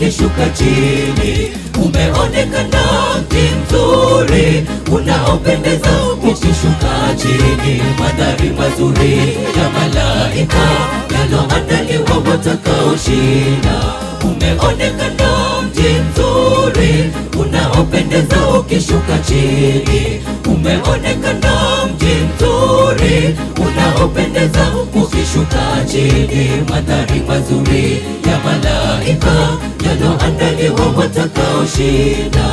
ukishuka chini. Umeonekana mji mzuri unaopendeza ukishuka chini. Mandhari mazuri ya malaika yaloandaliwa watakaoshinda. Umeonekana mji mzuri unaopendeza ukishuka chini. Umeonekana mji mzuri unaopendeza ukishuka chini. Mandhari mazuri ya malaika yaloandaliwa watakaoshinda.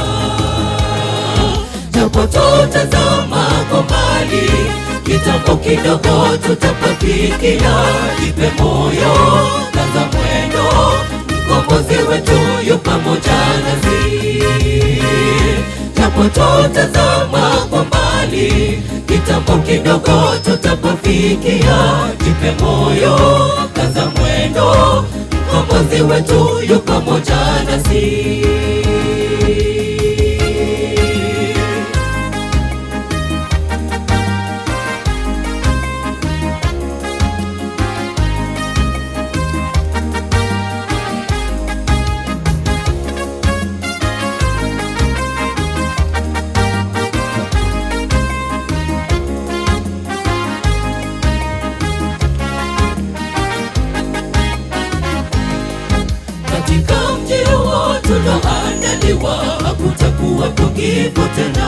Japo tutazama kwa mbali, kitambo kidogo tutapafikia. Jipe moyo, kaza mwendo, Mkombozi wetu yu pamoja nasi. Japo tutazama kwa mbali, kitambo kidogo tutapafikia. Jipe moyo, kaza mwendo, Mkombozi wetu yu pamoja nasi. Katika mji huo tulioandaliwa hakutakuwa kifo tena.